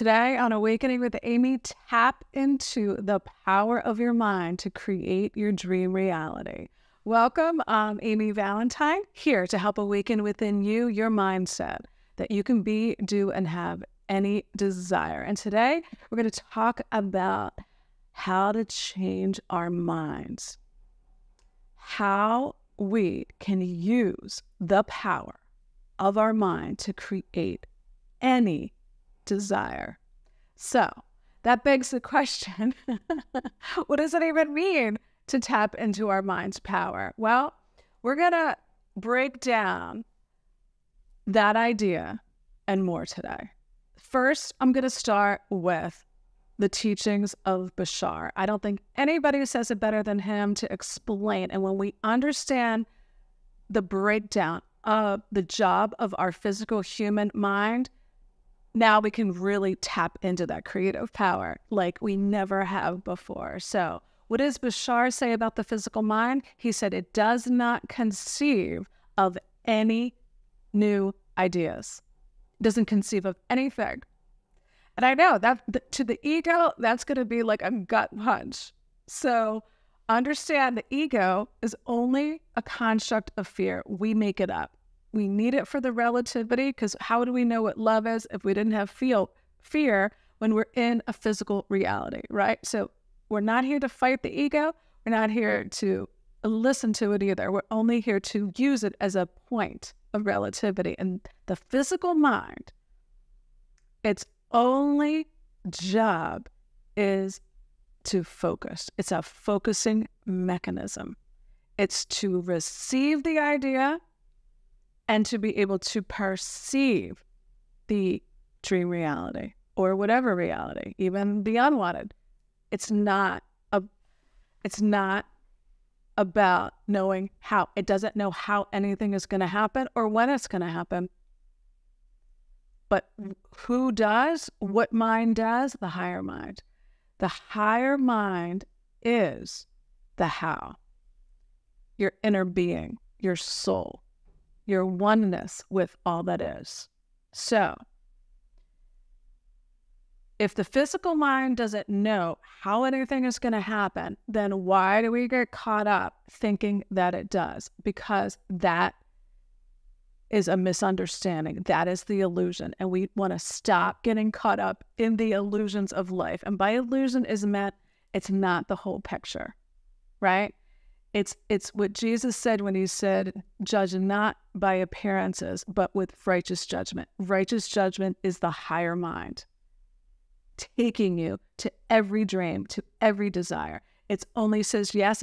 Today on Awakening with Amy, tap into the power of your mind to create your dream reality. Welcome, I'm Amy Valentine, here to help awaken within you your mindset that you can be, do, and have any desire. And today we're going to talk about how to change our minds, how we can use the power of our mind to create any desire. So that begs the question, what does it even mean to tap into our mind's power? Well, we're going to break down that idea and more today. First, I'm going to start with the teachings of Bashar. I don't think anybody says it better than him to explain. And when we understand the breakdown of the job of our physical human mind, now we can really tap into that creative power like we never have before. So what does Bashar say about the physical mind? He said it does not conceive of any new ideas. It doesn't conceive of anything. And I know that to the ego, that's going to be like a gut punch. So understand the ego is only a construct of fear. We make it up. We need it for the relativity, because how do we know what love is if we didn't have fear when we're in a physical reality, right? So we're not here to fight the ego. We're not here to listen to it either. We're only here to use it as a point of relativity. And the physical mind, its only job is to focus. It's a focusing mechanism. It's to receive the idea and to be able to perceive the dream reality or whatever reality, even the unwanted. It's not about knowing how. It doesn't know how anything is going to happen or when it's going to happen. But who does? What mind does? The higher mind. The higher mind is the how. Your inner being, your soul, your oneness with all that is. So if the physical mind doesn't know how anything is going to happen, then why do we get caught up thinking that it does? Because that is a misunderstanding. That is the illusion. And we want to stop getting caught up in the illusions of life. And by illusion is meant it's not the whole picture, right? It's what Jesus said when he said, judge not by appearances, but with righteous judgment. Righteous judgment is the higher mind, taking you to every dream, to every desire. It only says yes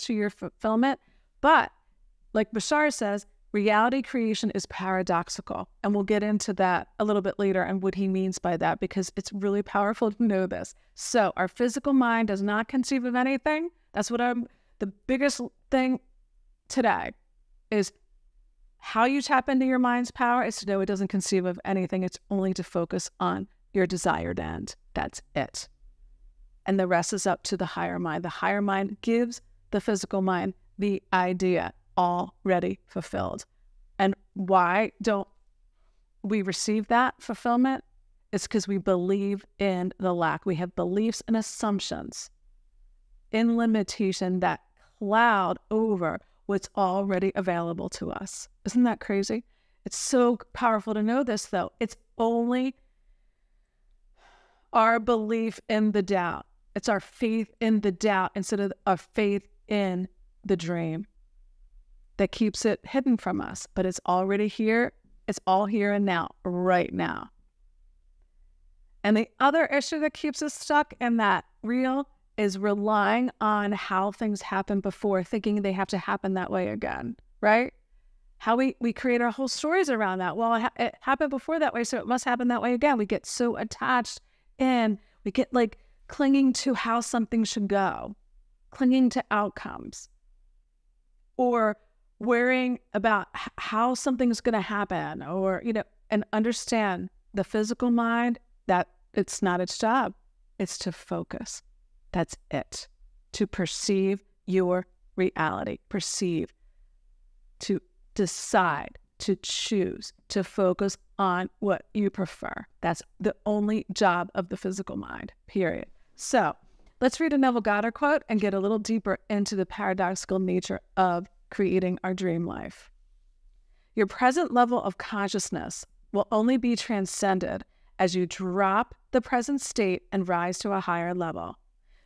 to your fulfillment. But like Bashar says, reality creation is paradoxical. And we'll get into that a little bit later and what he means by that, because it's really powerful to know this. So our physical mind does not conceive of anything. That's what the biggest thing today is how you tap into your mind's power is to know it doesn't conceive of anything. It's only to focus on your desired end. That's it. And the rest is up to the higher mind. The higher mind gives the physical mind the idea already fulfilled. And why don't we receive that fulfillment? It's because we believe in the lack. We have beliefs and assumptions in limitation that cloud over what's already available to us. Isn't that crazy? It's so powerful to know this, though. It's only our belief in the doubt. It's our faith in the doubt instead of our faith in the dream that keeps it hidden from us. But it's already here. It's all here and now, right now. And the other issue that keeps us stuck in that real is relying on how things happened before, thinking they have to happen that way again, right? How we create our whole stories around that. Well, it happened before that way, so it must happen that way again. We get so attached and we get like clinging to how something should go, clinging to outcomes, or worrying about how something's going to happen, or, and understand the physical mind, that it's not its job. It's to focus. That's it. To perceive your reality, to decide, to choose, to focus on what you prefer. That's the only job of the physical mind, period. So let's read a Neville Goddard quote and get a little deeper into the paradoxical nature of creating our dream life. Your present level of consciousness will only be transcended as you drop the present state and rise to a higher level.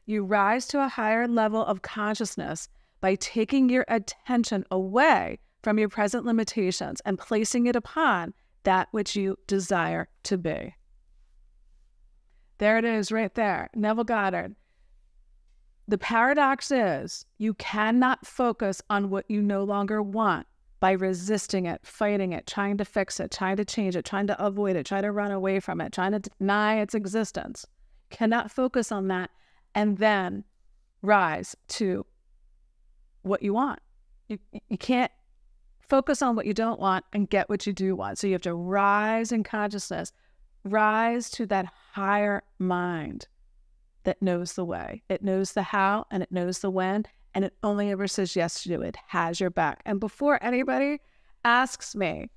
You rise to a higher level of consciousness by taking your attention away from your present limitations and placing it upon that which you desire to be. There it is right there. Neville Goddard. The paradox is you cannot focus on what you no longer want by resisting it, fighting it, trying to fix it, trying to change it, trying to avoid it, trying to run away from it, trying to deny its existence. You cannot focus on that and then rise to what you want. You can't focus on what you don't want and get what you do want. So you have to rise in consciousness, rise to that higher mind that knows the way. It knows the how and it knows the when, and it only ever says yes to you. It has your back. And before anybody asks me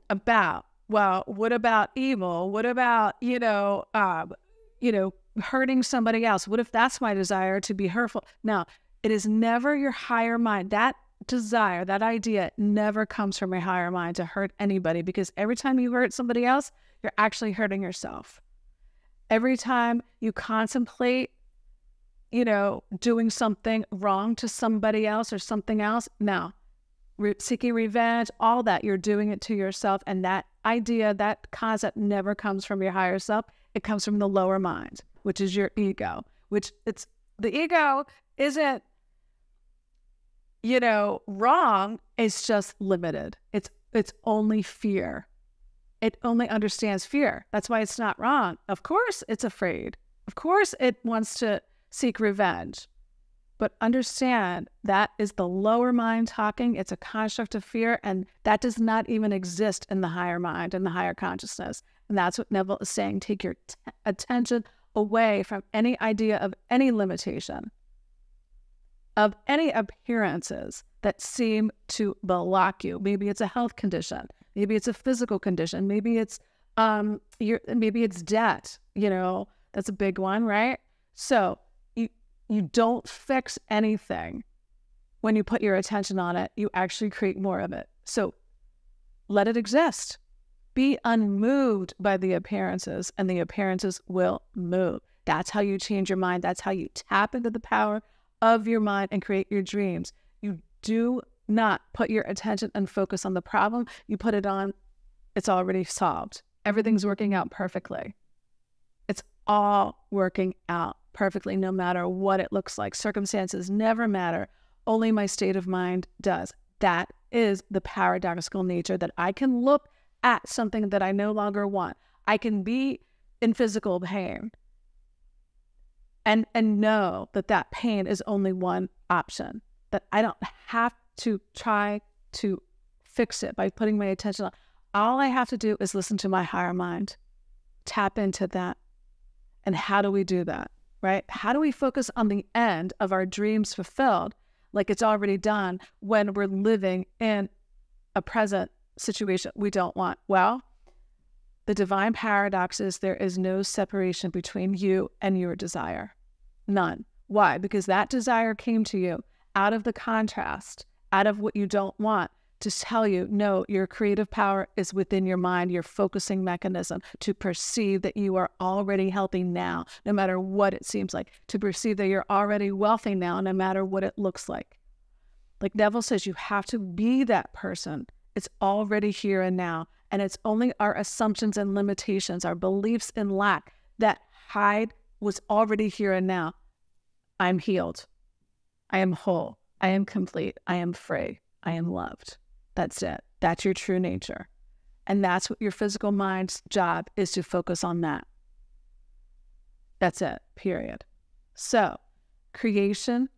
about, well, what about evil? What about, hurting somebody else? What if that's my desire to be hurtful? No, it is never your higher mind. That desire, that idea never comes from your higher mind to hurt anybody, because every time you hurt somebody else, you're actually hurting yourself. Every time you contemplate, doing something wrong to somebody else or something else, no, seeking revenge, all that, you're doing it to yourself. And that idea, that concept never comes from your higher self. It comes from the lower mind, which is your ego, the ego isn't, wrong. It's just limited. It's only fear. It only understands fear. That's why it's not wrong. Of course it's afraid. Of course it wants to seek revenge. But understand that is the lower mind talking. It's a construct of fear, and that does not even exist in the higher mind and the higher consciousness. And that's what Neville is saying. Take your attention away from any idea of any limitation, of any appearances that seem to block you. Maybe it's a health condition. Maybe it's a physical condition. Maybe it's maybe it's debt. That's a big one, right? So you don't fix anything when you put your attention on it. You actually create more of it. So let it exist. Be unmoved by the appearances, and the appearances will move. That's how you change your mind. That's how you tap into the power of your mind and create your dreams. You do not put your attention and focus on the problem. You put it on, it's already solved. Everything's working out perfectly. It's all working out perfectly, no matter what it looks like. Circumstances never matter. Only my state of mind does. That is the paradoxical nature, that I can look at something that I no longer want. I can be in physical pain and know that that pain is only one option, that I don't have to try to fix it by putting my attention on. All I have to do is listen to my higher mind, tap into that. And how do we do that, right? How do we focus on the end of our dreams fulfilled, like it's already done, when we're living in a present situation we don't want? Well, the divine paradox is there is no separation between you and your desire. None. Why? Because that desire came to you out of the contrast, out of what you don't want, to tell you, no, your creative power is within your mind, your focusing mechanism, to perceive that you are already healthy now, no matter what it seems like, to perceive that you're already wealthy now, no matter what it looks like. Like Neville says, you have to be that person. It's already here and now. And it's only our assumptions and limitations, our beliefs in lack, that hide what's already here and now. I'm healed. I am whole. I am complete. I am free. I am loved. That's it. That's your true nature. And that's what your physical mind's job is, to focus on that. That's it, period. So, creation,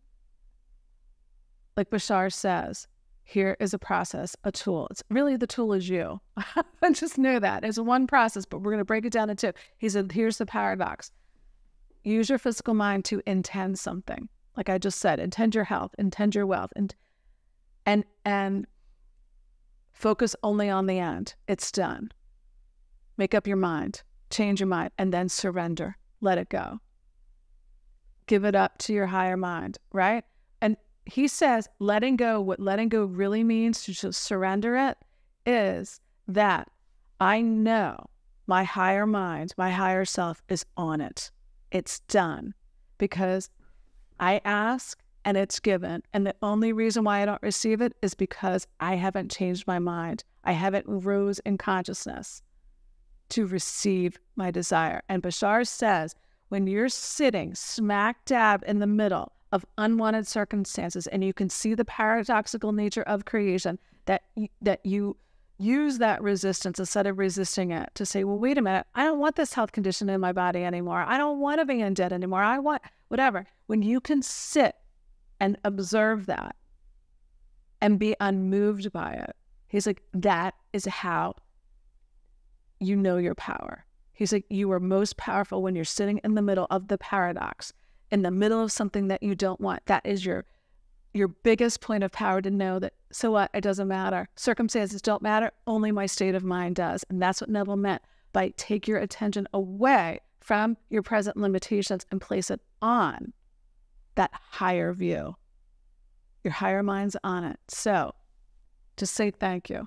like Bashar says, here is a process, a tool. It's really, the tool is you. Just know that. It's one process, but we're going to break it down into two. He said, here's the paradox. Use your physical mind to intend something. Like I just said, intend your health, intend your wealth, and focus only on the end. It's done. Make up your mind, change your mind, and then surrender. Let it go. Give it up to your higher mind, right? And he says letting go, what letting go really means, to just surrender it, is that I know my higher mind, my higher self is on it. It's done because I ask and it's given. And the only reason why I don't receive it is because I haven't changed my mind. I haven't rose in consciousness to receive my desire. And Bashar says, when you're sitting smack dab in the middle of unwanted circumstances and you can see the paradoxical nature of creation, that you use that resistance instead of resisting it to say, well, wait a minute, I don't want this health condition in my body anymore. I don't want to be in debt anymore. I want whatever. When you can sit and observe that and be unmoved by it, he's like, that is how you know your power. He's like, you are most powerful when you're sitting in the middle of the paradox, in the middle of something that you don't want. That is your biggest point of power, to know that, so what, it doesn't matter. Circumstances don't matter, only my state of mind does. And that's what Neville meant by take your attention away from your present limitations and place it on that higher view. Your higher mind's on it. So just say thank you.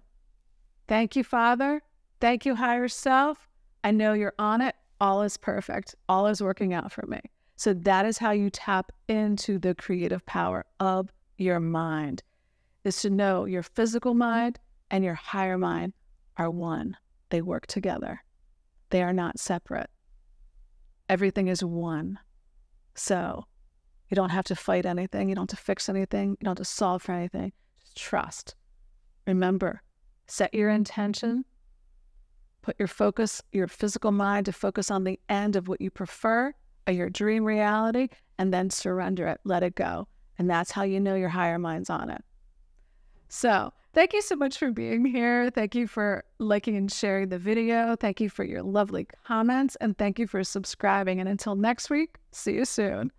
Thank you, Father. Thank you, higher self. I know you're on it. All is perfect. All is working out for me. So that is how you tap into the creative power of your mind, is to know your physical mind and your higher mind are one. They work together. They are not separate. Everything is one. So you don't have to fight anything. You don't have to fix anything. You don't have to solve for anything. Just trust. Remember, set your intention. Put your focus, your physical mind, to focus on the end of what you prefer, or your dream reality, and then surrender it, let it go. And that's how you know your higher mind's on it. So thank you so much for being here. Thank you for liking and sharing the video. Thank you for your lovely comments, and thank you for subscribing. And until next week, see you soon.